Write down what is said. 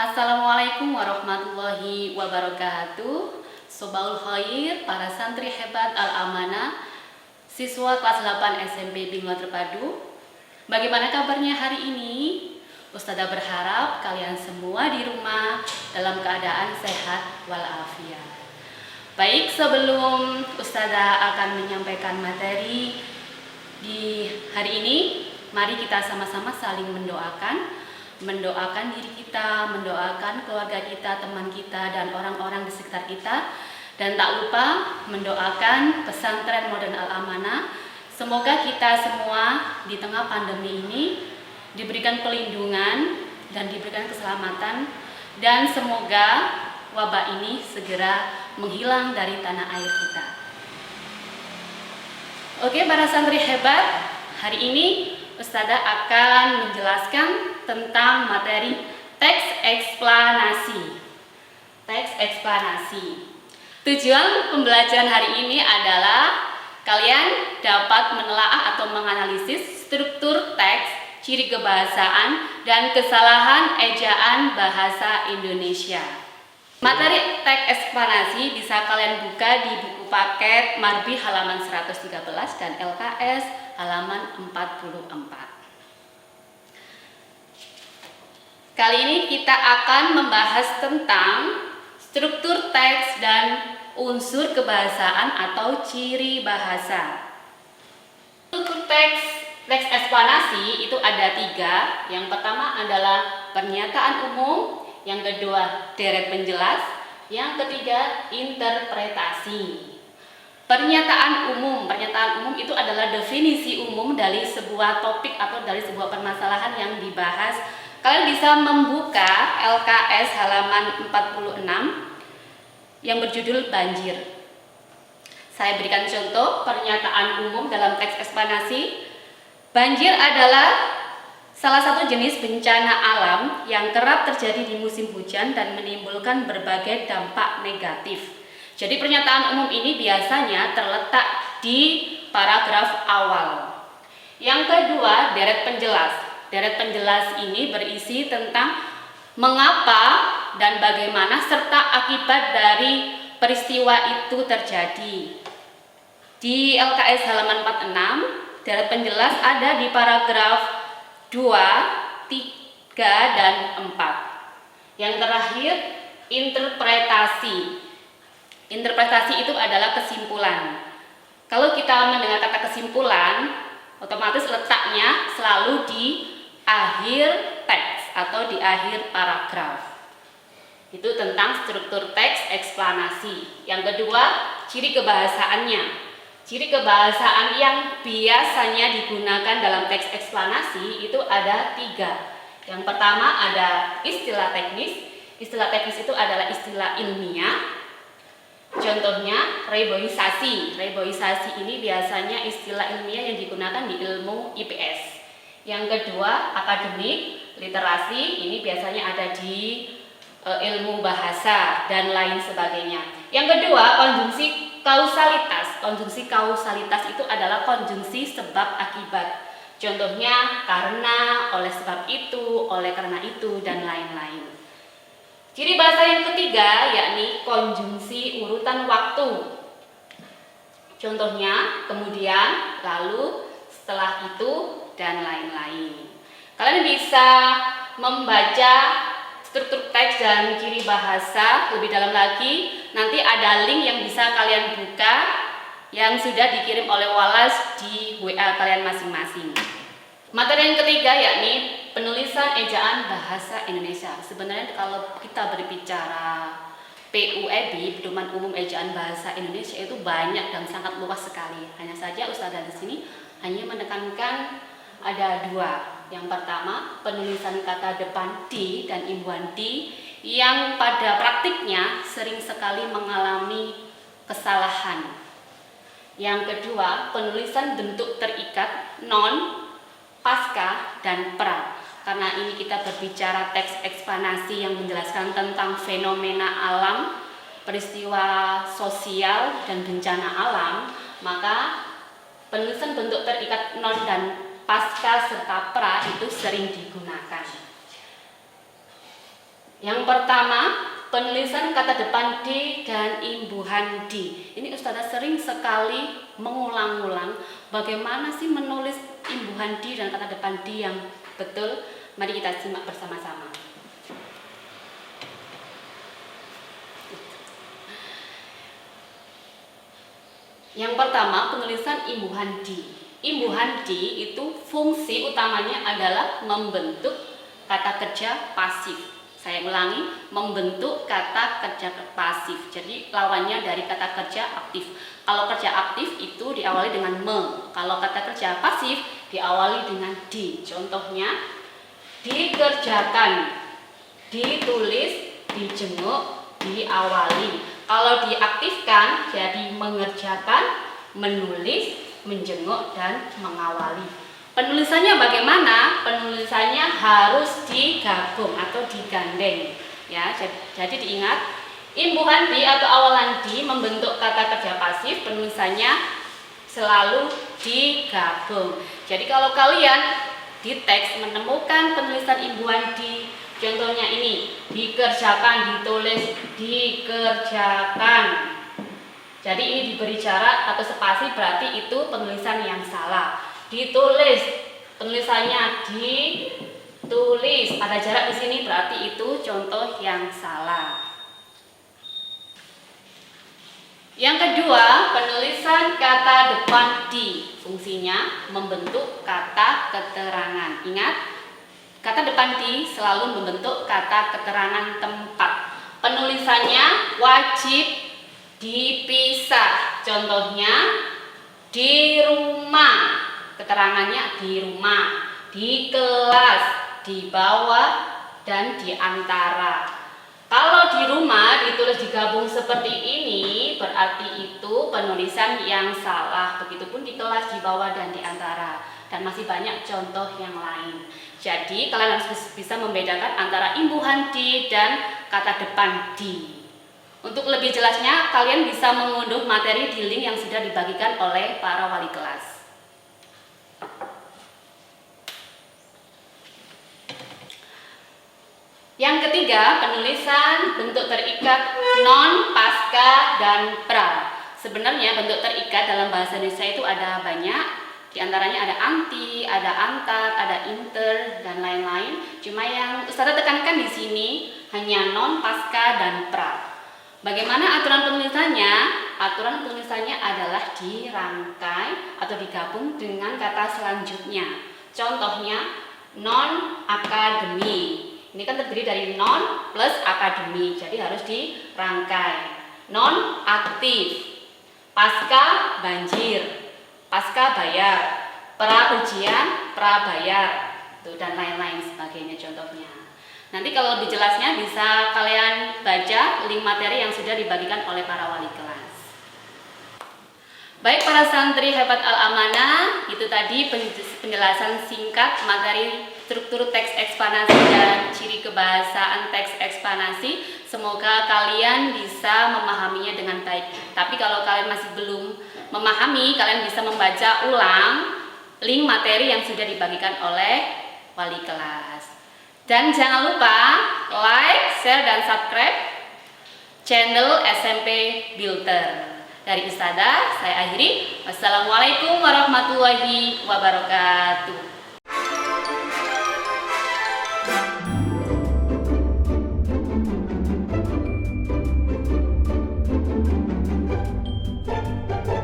Assalamualaikum warahmatullahi wabarakatuh. Sobaul Khair, para santri hebat Al-Amanah, siswa kelas 8 SMP Bingwa Terpadu. Bagaimana kabarnya hari ini? Ustazah berharap kalian semua di rumah dalam keadaan sehat walafiat. Baik, sebelum Ustazah akan menyampaikan materi di hari ini, mari kita sama-sama saling mendoakan diri kita, mendoakan keluarga kita, teman kita, dan orang-orang di sekitar kita. Dan tak lupa mendoakan pesantren modern Al-Amanah. Semoga kita semua di tengah pandemi ini diberikan pelindungan dan diberikan keselamatan. Dan semoga wabah ini segera menghilang dari tanah air kita. Oke, para santri hebat, hari ini Ustazah akan menjelaskan tentang materi teks eksplanasi. Teks eksplanasi. Tujuan pembelajaran hari ini adalah kalian dapat menelaah atau menganalisis struktur teks, ciri kebahasaan, dan kesalahan ejaan bahasa Indonesia. Materi teks eksplanasi bisa kalian buka di buku paket Marbi halaman 113 dan LKS halaman 44. Kali ini kita akan membahas tentang struktur teks dan unsur kebahasaan atau ciri bahasa. Struktur teks eksplanasi itu ada 3. Yang pertama adalah pernyataan umum, yang kedua deret penjelas, yang ketiga interpretasi. Pernyataan umum itu adalah definisi umum dari sebuah topik atau dari sebuah permasalahan yang dibahas. Kalian bisa membuka LKS halaman 46 yang berjudul banjir. Saya berikan contoh pernyataan umum dalam teks eksplanasi. Banjir adalah salah satu jenis bencana alam yang kerap terjadi di musim hujan dan menimbulkan berbagai dampak negatif. Jadi pernyataan umum ini biasanya terletak di paragraf awal. Yang kedua, deret penjelas. Deret penjelas ini berisi tentang mengapa dan bagaimana serta akibat dari peristiwa itu terjadi. Di LKS halaman 46, deret penjelas ada di paragraf 2, 3, dan 4. Yang terakhir, interpretasi. Interpretasi itu adalah kesimpulan. Kalau kita mendengar kata kesimpulan, otomatis letaknya selalu di akhir teks atau di akhir paragraf. Itu tentang struktur teks eksplanasi. Yang kedua, ciri kebahasaannya. Ciri kebahasaan yang biasanya digunakan dalam teks eksplanasi itu ada 3. Yang pertama ada istilah teknis. Istilah teknis itu adalah istilah ilmiah. Contohnya reboisasi. Reboisasi ini biasanya istilah ilmiah yang digunakan di ilmu IPS. Yang kedua, akademik, literasi, ini biasanya ada di ilmu bahasa dan lain sebagainya. Yang kedua, konjungsi kausalitas. Konjungsi kausalitas itu adalah konjungsi sebab akibat. Contohnya karena, oleh sebab itu, oleh karena itu, dan lain-lain. Ciri bahasa yang ketiga yakni konjungsi urutan waktu. Contohnya kemudian, lalu, setelah itu, dan lain-lain. Kalian bisa membaca struktur teks dan ciri bahasa lebih dalam lagi. Nanti ada link yang bisa kalian buka yang sudah dikirim oleh Wallace di WA kalian masing-masing. Materi yang ketiga yakni penulisan ejaan bahasa Indonesia. Sebenarnya kalau kita berbicara PUEB, Pedoman Umum Ejaan Bahasa Indonesia, itu banyak dan sangat luas sekali. Hanya saja Ustazah di sini hanya menekankan ada 2. Yang pertama, penulisan kata depan di dan imbuhan di yang pada praktiknya sering sekali mengalami kesalahan. Yang kedua, penulisan bentuk terikat, non, pasca, dan pra. Karena ini kita berbicara teks eksplanasi yang menjelaskan tentang fenomena alam, peristiwa sosial, dan bencana alam, maka penulisan bentuk terikat non dan pasca serta pra itu sering digunakan. Yang pertama, penulisan kata depan di dan imbuhan di. Ini Ustazah sering sekali mengulang-ulang bagaimana sih menulis imbuhan di dan kata depan di yang betul. Mari kita simak bersama-sama. Yang pertama, penulisan imbuhan di. Imbuhan di itu fungsi utamanya adalah membentuk kata kerja pasif. Saya ulangi, membentuk kata kerja pasif. Jadi lawannya dari kata kerja aktif. Kalau kerja aktif itu diawali dengan me. Kalau kata kerja pasif diawali dengan di. Contohnya, dikerjakan, ditulis, dijenguk, diawali. Kalau diaktifkan jadi mengerjakan, menulis, menjenguk, dan mengawali. Penulisannya bagaimana? Penulisannya harus digabung atau digandeng. Ya, jadi diingat, imbuhan di atau awalan di membentuk kata kerja pasif, penulisannya selalu digabung. Jadi kalau kalian di teks menemukan penulisan imbuhan di, contohnya ini, dikerjakan, ditulis, dikerjakan. Jadi ini diberi jarak atau spasi, berarti itu penulisan yang salah. Ditulis, penulisannya ditulis, ada jarak di sini, berarti itu contoh yang salah. Yang kedua, penulisan kata depan di. Fungsinya membentuk kata keterangan. Ingat, kata depan di selalu membentuk kata keterangan tempat. Penulisannya wajib dipisah. Contohnya di rumah, keterangannya di rumah, di kelas, di bawah, dan di antara. Kalau di rumah ditulis digabung seperti ini, berarti itu penulisan yang salah. Begitupun di kelas, di bawah, dan di antara. Dan masih banyak contoh yang lain. Jadi kalian harus bisa membedakan antara imbuhan di dan kata depan di. Untuk lebih jelasnya, kalian bisa mengunduh materi di link yang sudah dibagikan oleh para wali kelas. Yang ketiga, penulisan bentuk terikat non, pasca, dan pra. Sebenarnya bentuk terikat dalam bahasa Indonesia itu ada banyak. Di antaranya ada anti, ada antar, ada inter, dan lain-lain. Cuma yang Ustazah tekankan di sini hanya non, pasca, dan pra. Bagaimana aturan penulisannya? Aturan penulisannya adalah dirangkai atau digabung dengan kata selanjutnya. Contohnya non akademi. Ini kan terdiri dari non plus akademi, jadi harus dirangkai. Non aktif, pasca banjir, pasca bayar, pra ujian, pra bayar, dan lain-lain sebagainya contohnya. Nanti kalau lebih jelasnya bisa kalian baca link materi yang sudah dibagikan oleh para wali kelas. Baik para santri hebat al-amanah, itu tadi penjelasan singkat materi struktur teks ekspanasi dan ciri kebahasaan teks ekspanasi. Semoga kalian bisa memahaminya dengan baik. Tapi kalau kalian masih belum memahami, kalian bisa membaca ulang link materi yang sudah dibagikan oleh wali kelas. Dan jangan lupa like, share, dan subscribe channel SMP Bilter. Dari Ustazah, saya akhiri. Wassalamualaikum warahmatullahi wabarakatuh.